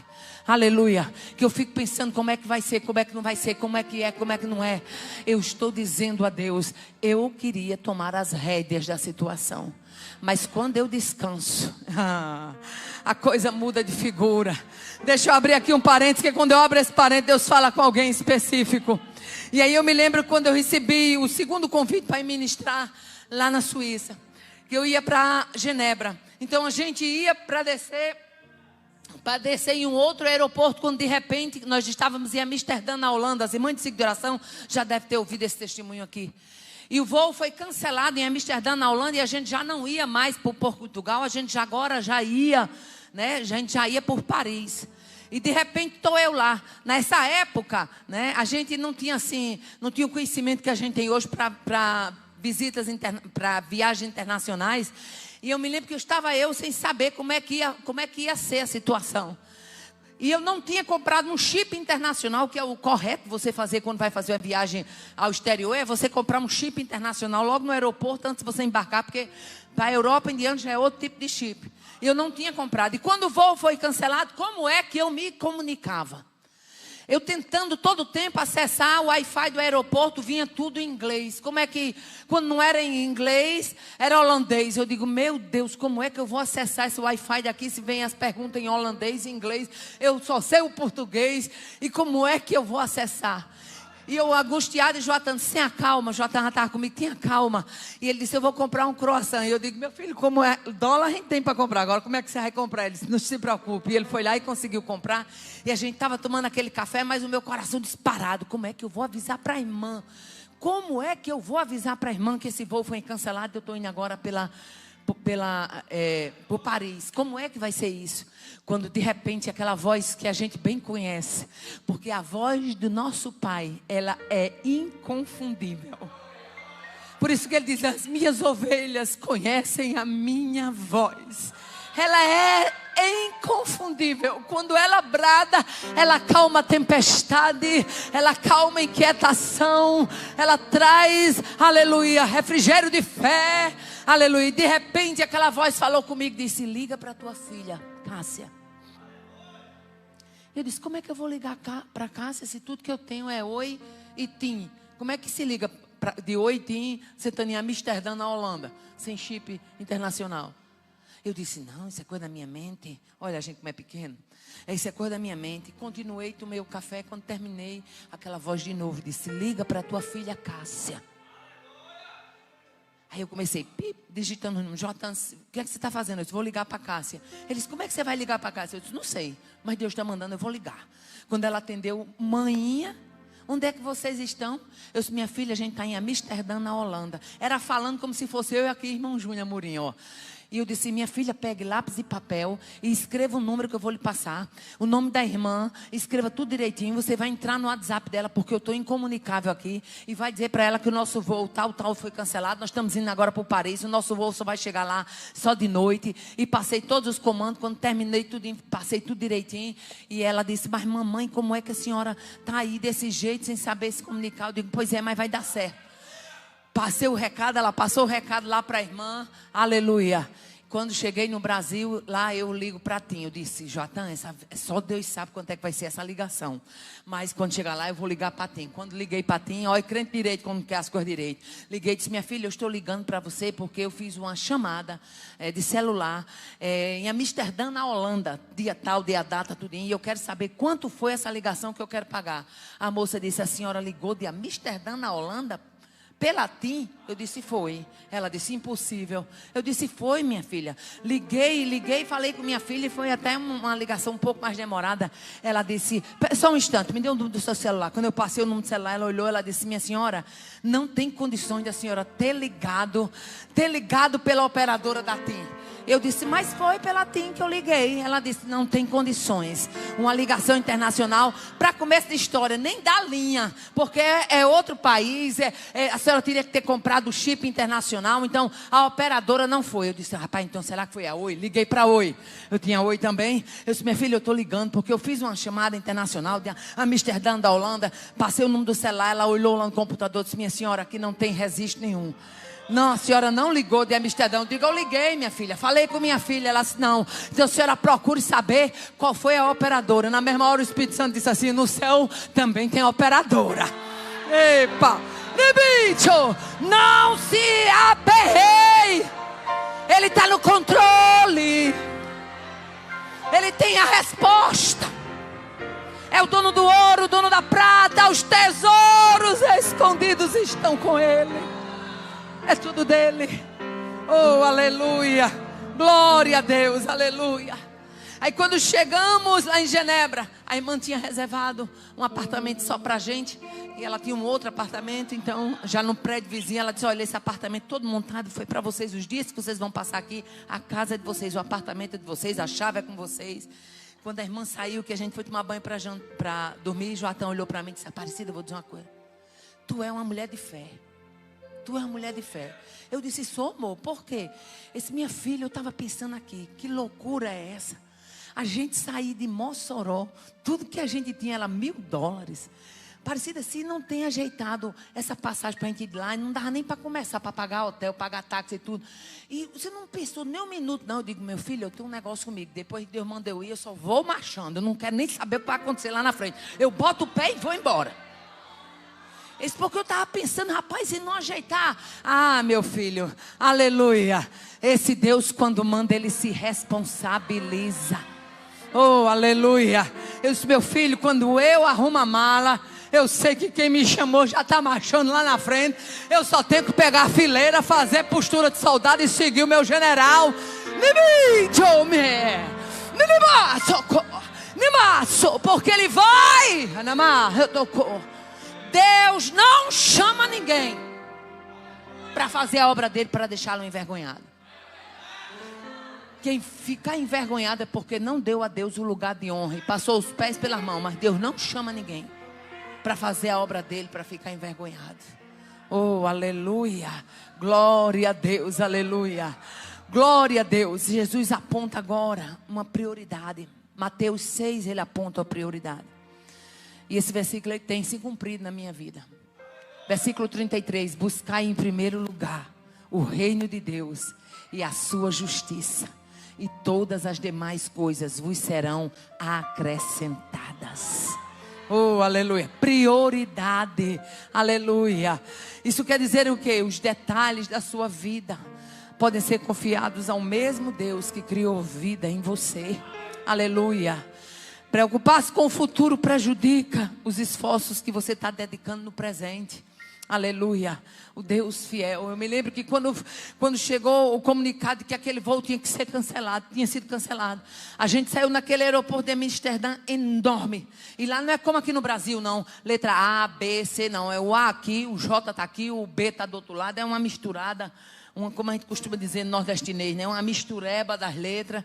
aleluia, que eu fico pensando como é que vai ser, como é que não vai ser, como é que é, como é que não é, eu estou dizendo a Deus, eu queria tomar as rédeas da situação, mas quando eu descanso, a coisa muda de figura. Deixa eu abrir aqui um parênteses, que quando eu abro esse parênteses, Deus fala com alguém específico. E aí eu me lembro quando eu recebi o segundo convite para ir ministrar lá na Suíça, que eu ia para Genebra. Então a gente ia para descer em um outro aeroporto, quando de repente nós estávamos em Amsterdã, na Holanda. As irmãs de ciclo de oração já devem ter ouvido esse testemunho aqui. E o voo foi cancelado em Amsterdã, na Holanda, e a gente já não ia mais por Portugal, a gente agora já ia, né? A gente já ia por Paris. E de repente estou eu lá. Nessa época, né, a gente não tinha o conhecimento que a gente tem hoje para visitas, para viagens internacionais. E eu me lembro que estava sem saber como é que ia ser a situação. E eu não tinha comprado um chip internacional, que é o correto você fazer quando vai fazer a viagem ao exterior, é você comprar um chip internacional logo no aeroporto antes de você embarcar, porque para a Europa em diante já é outro tipo de chip. E eu não tinha comprado. E quando o voo foi cancelado, como é que eu me comunicava? Eu tentando todo o tempo acessar o Wi-Fi do aeroporto, vinha tudo em inglês. Como é que, quando não era em inglês, era holandês. Eu digo, meu Deus, como é que eu vou acessar esse Wi-Fi daqui se vem as perguntas em holandês e inglês? Eu só sei o português. E como é que eu vou acessar? E eu angustiado, e Joatan disse, tenha calma. Joatan já estava comigo, tenha calma. E ele disse, eu vou comprar um croissant. E eu digo, meu filho, como é? Dólar a gente tem para comprar. Agora, como é que você vai comprar? Ele disse, não se preocupe. E ele foi lá e conseguiu comprar. E a gente estava tomando aquele café, mas o meu coração disparado. Como é que eu vou avisar para a irmã? Como é que eu vou avisar para a irmã que esse voo foi cancelado? Eu estou indo agora por Paris. Como é que vai ser isso? Quando de repente aquela voz que a gente bem conhece, porque a voz do nosso Pai, ela é inconfundível. Por isso que ele diz, as minhas ovelhas conhecem a minha voz. Ela é inconfundível. Quando ela brada, ela calma a tempestade, ela calma a inquietação, ela traz, aleluia, refrigério de fé, aleluia. E de repente aquela voz falou comigo, disse, liga para tua filha, Cássia. Eu disse, como é que eu vou ligar para Cássia se tudo que eu tenho é oi e tim? Como é que se liga de oi e tim, você está em Amsterdã, na Holanda, sem chip internacional? Eu disse, não, isso é coisa da minha mente. Olha a gente como é pequeno. Isso é coisa da minha mente. Continuei, tomei o café. Quando terminei, aquela voz de novo disse, liga para tua filha Cássia. Aí eu comecei, digitando o número. Joatan, o que é que você está fazendo? Eu disse, vou ligar para a Cássia. Ele disse, como é que você vai ligar para a Cássia? Eu disse, não sei, mas Deus está mandando, eu vou ligar. Quando ela atendeu, manhinha, onde é que vocês estão? Eu disse, minha filha, a gente está em Amsterdã, na Holanda. Era falando como se fosse eu e aqui, irmão Júnior Amorim, ó. E eu disse, minha filha, pegue lápis e papel e escreva o número que eu vou lhe passar, o nome da irmã, escreva tudo direitinho, você vai entrar no WhatsApp dela, porque eu estou incomunicável aqui, e vai dizer para ela que o nosso voo tal foi cancelado, nós estamos indo agora para o Paris, o nosso voo só vai chegar lá só de noite. E passei todos os comandos, quando terminei tudo, passei tudo direitinho, e ela disse, mas mamãe, como é que a senhora está aí desse jeito, sem saber se comunicar? Eu digo, pois é, mas vai dar certo. Passei o recado, ela passou o recado lá para a irmã, aleluia. Quando cheguei no Brasil, lá eu ligo para Tim. Eu disse, Joatan, só Deus sabe quanto é que vai ser essa ligação. Mas quando chegar lá, eu vou ligar para Tim. Quando liguei para Tim, olha, crente direito, como quer as coisas direito. Liguei e disse, minha filha, eu estou ligando para você porque eu fiz uma chamada de celular em Amsterdã, na Holanda. Dia tal, dia data, tudo. E eu quero saber quanto foi essa ligação que eu quero pagar. A moça disse, a senhora ligou de Amsterdã, na Holanda? Pela TIM? Eu disse, foi. Ela disse, impossível. Eu disse, foi, minha filha. Liguei, falei com minha filha e foi até uma ligação um pouco mais demorada. Ela disse, só um instante, me dê o número do seu celular. Quando eu passei o número do celular, ela olhou, ela disse, minha senhora, não tem condições da senhora ter ligado pela operadora da TIM. Eu disse, mas foi pela TIM que eu liguei. Ela disse, não tem condições. Uma ligação internacional, para começo de história, nem dá linha, porque é outro país, a senhora teria que ter comprado o chip internacional, então a operadora não foi. Eu disse, rapaz, então será que foi a Oi? Liguei para a Oi. Eu tinha Oi também. Eu disse, minha filha, eu estou ligando, porque eu fiz uma chamada internacional de Amsterdã, da Holanda, passei o número do celular, ela olhou lá no computador e disse, minha senhora, aqui não tem registro nenhum. Não, a senhora não ligou de Amsterdã. Eu digo, eu liguei, minha filha. Falei com minha filha. Ela disse, não. Então a senhora procure saber qual foi a operadora. Na mesma hora o Espírito Santo disse assim, no céu também tem operadora. Epa! Bicho, não se aperreie. Ele está no controle. Ele tem a resposta. É o dono do ouro, o dono da prata. Os tesouros escondidos estão com ele. É tudo dele. Oh, aleluia. Glória a Deus, aleluia. Aí quando chegamos lá em Genebra, a irmã tinha reservado um apartamento só pra gente. E ela tinha um outro apartamento. Então, já no prédio vizinho, ela disse, olha, esse apartamento todo montado foi para vocês. Os dias que vocês vão passar aqui, a casa é de vocês, o apartamento é de vocês, a chave é com vocês. Quando a irmã saiu, que a gente foi tomar banho para dormir, Joatão olhou para mim e disse, Aparecida, eu vou dizer uma coisa. Tu é uma mulher de fé. Tu é uma mulher de fé. Eu disse, sou, amor, por quê? Minha filha, eu estava pensando aqui, que loucura é essa? A gente sair de Mossoró, tudo que a gente tinha era $1.000. Parecida assim, não tem ajeitado essa passagem para a gente ir lá, e não dava nem para começar, para pagar hotel, pagar táxi e tudo. E você não pensou nem um minuto, não. Eu digo, meu filho, eu tenho um negócio comigo. Depois que Deus manda eu ir, eu só vou marchando. Eu não quero nem saber o que vai acontecer lá na frente. Eu boto o pé e vou embora. Isso porque eu estava pensando, rapaz, e não ajeitar. Ah, meu filho, aleluia. Esse Deus, quando manda, ele se responsabiliza. Oh, aleluia. Eu disse, meu filho, quando eu arrumo a mala, eu sei que quem me chamou já está marchando lá na frente. Eu só tenho que pegar a fileira, fazer postura de soldado e seguir o meu general. Porque ele vai. Deus não chama ninguém para fazer a obra dele, para deixá-lo envergonhado. Quem ficar envergonhado é porque não deu a Deus o lugar de honra e passou os pés pelas mãos. Mas Deus não chama ninguém para fazer a obra dele, para ficar envergonhado. Oh, aleluia. Glória a Deus, aleluia. Glória a Deus. Jesus aponta agora uma prioridade. Mateus 6, ele aponta a prioridade. E esse versículo ele tem se cumprido na minha vida. Versículo 33. Buscai em primeiro lugar o reino de Deus e a sua justiça, e todas as demais coisas vos serão acrescentadas. Oh, aleluia. Prioridade. Aleluia. Isso quer dizer o quê? Os detalhes da sua vida podem ser confiados ao mesmo Deus que criou vida em você. Aleluia. Preocupar-se com o futuro prejudica os esforços que você está dedicando no presente. Aleluia. O Deus fiel. Eu me lembro que quando chegou o comunicado de que aquele voo tinha que ser cancelado, tinha sido cancelado, a gente saiu naquele aeroporto de Amsterdã enorme. E lá não é como aqui no Brasil, não. Letra A, B, C, não. É o A aqui, o J está aqui, o B está do outro lado. É uma misturada, como a gente costuma dizer no nordestinês, né? Uma mistureba das letras.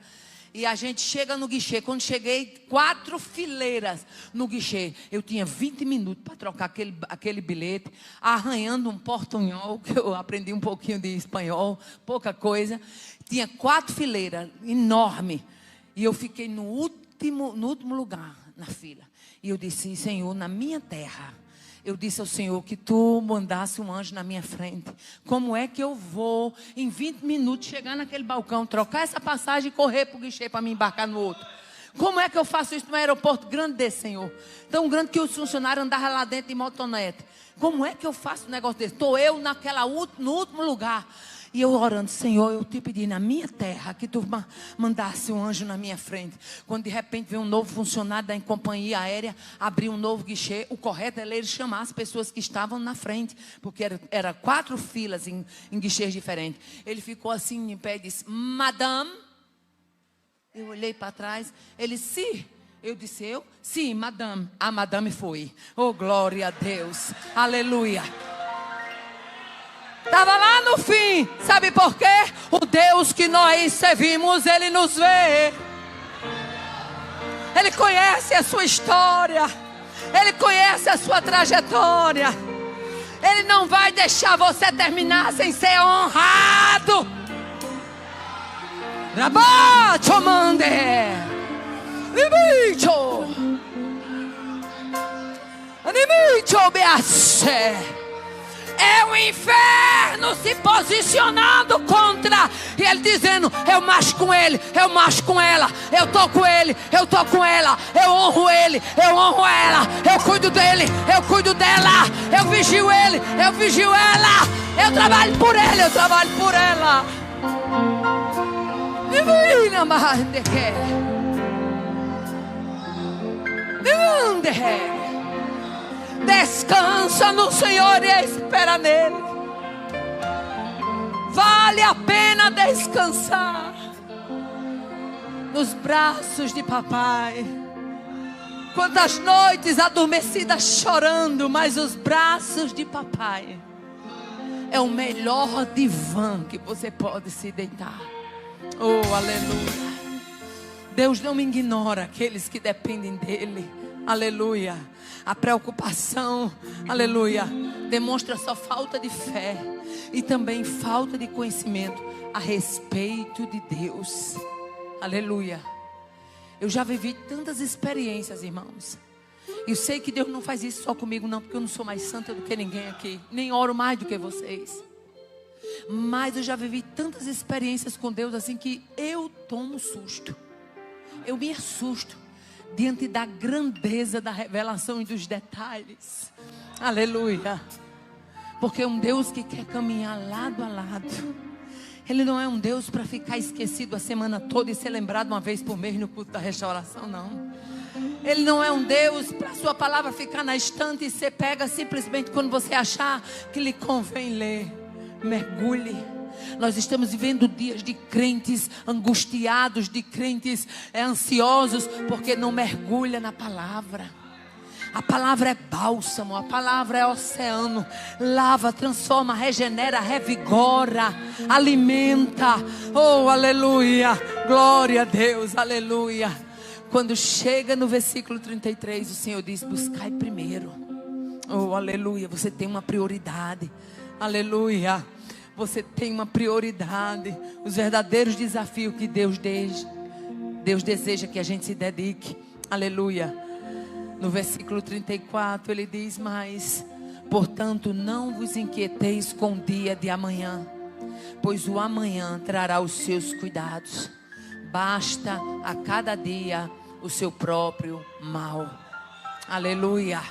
E a gente chega no guichê. Quando cheguei, 4 fileiras no guichê. Eu tinha 20 minutos para trocar aquele bilhete, arranhando um portunhol, que eu aprendi um pouquinho de espanhol, pouca coisa. Tinha 4 fileiras, enorme. E eu fiquei no último lugar na fila. E eu disse, Senhor, na minha terra, eu disse ao Senhor que tu mandasse um anjo na minha frente. Como é que eu vou, em 20 minutos, chegar naquele balcão, trocar essa passagem e correr para o guichê para me embarcar no outro? Como é que eu faço isso num aeroporto grande desse, Senhor? Tão grande que os funcionários andavam lá dentro de motonete. Como é que eu faço um negócio desse? Estou eu no último lugar. E eu orando, Senhor, eu te pedi na minha terra que tu mandasse um anjo na minha frente. Quando de repente veio um novo funcionário da companhia aérea, abriu um novo guichê, o correto era ele chamar as pessoas que estavam na frente, porque era 4 filas em guichês diferentes. Ele ficou assim em pé e disse, Madame. Eu olhei para trás, ele, sim. Eu disse, eu? Sim, Madame. A Madame foi. Oh, glória a Deus. Aleluia. Estava lá no fim. Sabe por quê? O Deus que nós servimos, Ele nos vê. Ele conhece a sua história. Ele conhece a sua trajetória. Ele não vai deixar você terminar sem ser honrado. Rabacho mande. Limicho. Animicho beace. É o inferno se posicionando contra. E ele dizendo: eu marcho com ele, eu marcho com ela, eu tô com ele, eu tô com ela, eu honro ele, eu honro ela, eu cuido dele, eu cuido dela, eu vigio ele, eu vigio ela, eu trabalho por ele, eu trabalho por ela. Divina Mahandeque. Descansa no Senhor e espera nele. Vale a pena descansar nos braços de papai. Quantas noites adormecidas chorando, mas os braços de papai é o melhor divã que você pode se deitar. Oh, aleluia. Deus não ignora aqueles que dependem dele. Aleluia. A preocupação, aleluia, demonstra só falta de fé e também falta de conhecimento a respeito de Deus. Aleluia. Eu já vivi tantas experiências, irmãos. Eu sei que Deus não faz isso só comigo não, porque eu não sou mais santa do que ninguém aqui, nem oro mais do que vocês. Mas eu já vivi tantas experiências com Deus assim que eu tomo susto. Eu me assusto diante da grandeza da revelação e dos detalhes. Aleluia. Porque é um Deus que quer caminhar lado a lado. Ele não é um Deus para ficar esquecido a semana toda e ser lembrado uma vez por mês no culto da restauração, não. Ele não é um Deus para a sua palavra ficar na estante e ser pega simplesmente quando você achar que lhe convém ler. Mergulhe. Nós estamos vivendo dias de crentes angustiados, de crentes ansiosos, porque não mergulha na palavra. A palavra é bálsamo, a palavra é oceano. Lava, transforma, regenera, revigora, alimenta. Oh, aleluia, glória a Deus, aleluia. Quando chega no versículo 33, o Senhor diz: buscai primeiro. Oh, aleluia, você tem uma prioridade. Aleluia. Você tem uma prioridade. Os verdadeiros desafios que Deus deseja que a gente se dedique. Aleluia. No versículo 34 ele diz: mas, portanto, não vos inquieteis com o dia de amanhã, pois o amanhã trará os seus cuidados. Basta a cada dia o seu próprio mal. Aleluia.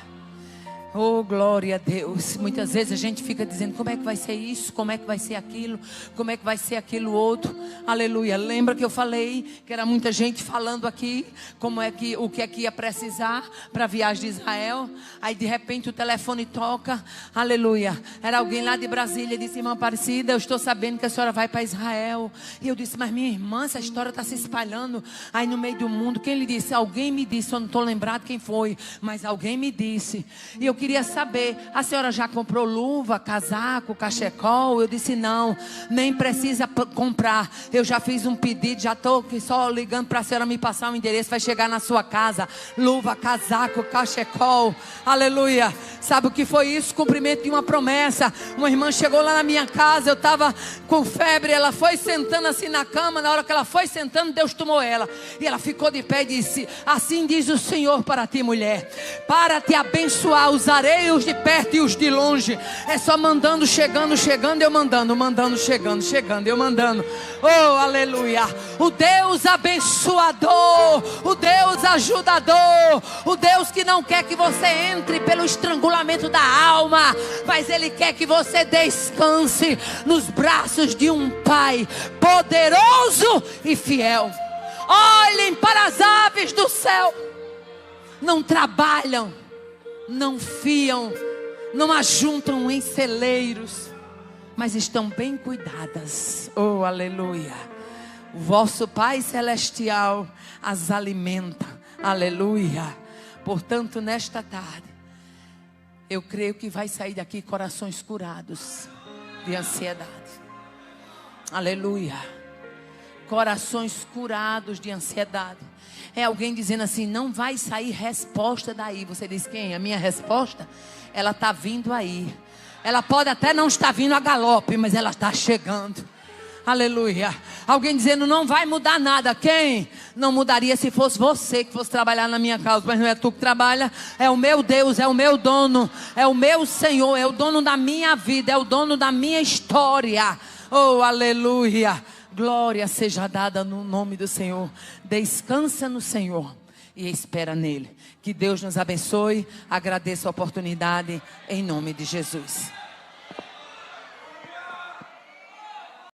Oh, glória a Deus. Muitas vezes a gente fica dizendo: como é que vai ser isso? Como é que vai ser aquilo? Como é que vai ser aquilo outro? Aleluia. Lembra que eu falei que era muita gente falando aqui como é que, o que é que ia precisar para a viagem de Israel? Aí de repente o telefone toca. Aleluia. Era alguém lá de Brasília. Disse: irmã Aparecida, eu estou sabendo que a senhora vai para Israel. E eu disse: mas minha irmã, essa história está se espalhando aí no meio do mundo. Quem lhe disse? Alguém me disse. Eu não estou lembrado quem foi, mas alguém me disse. E eu queria saber: a senhora já comprou luva, casaco, cachecol? Eu disse: não, nem precisa comprar. Eu já fiz um pedido, já estou só ligando para a senhora me passar o endereço. Vai chegar na sua casa, luva, casaco, cachecol. Aleluia. Sabe o que foi isso? Cumprimento de uma promessa. Uma irmã chegou lá na minha casa, eu estava com febre. Ela foi sentando assim na cama. Na hora que ela foi sentando, Deus tomou ela, e ela ficou de pé e disse: assim diz o Senhor para ti, mulher, para te abençoar, usarei os de perto e os de longe. É só mandando, chegando, eu mandando, chegando, eu mandando. Oh, aleluia. O Deus abençoador, o Deus ajudador, o Deus que não quer que você entre pelo estrangulamento da alma, mas Ele quer que você descanse nos braços de um Pai poderoso e fiel. Olhem para as aves do céu. Não trabalham, não fiam, não ajuntam em celeiros, mas estão bem cuidadas. Oh, aleluia. O vosso Pai Celestial as alimenta. Aleluia. Portanto, nesta tarde, eu creio que vai sair daqui corações curados de ansiedade. Aleluia. Corações curados de ansiedade. É alguém dizendo assim: não vai sair resposta daí. Você diz: quem? A minha resposta? Ela está vindo aí. Ela pode até não estar vindo a galope, mas ela está chegando. Aleluia. Alguém dizendo, não vai mudar nada. Quem? Não mudaria se fosse você que fosse trabalhar na minha causa. Mas não é tu que trabalha. É o meu Deus, é o meu dono. É o meu Senhor, é o dono da minha vida. É o dono da minha história. Oh, aleluia. Glória seja dada no nome do Senhor. Descansa no Senhor e espera nele. Que Deus nos abençoe. Agradeço a oportunidade em nome de Jesus.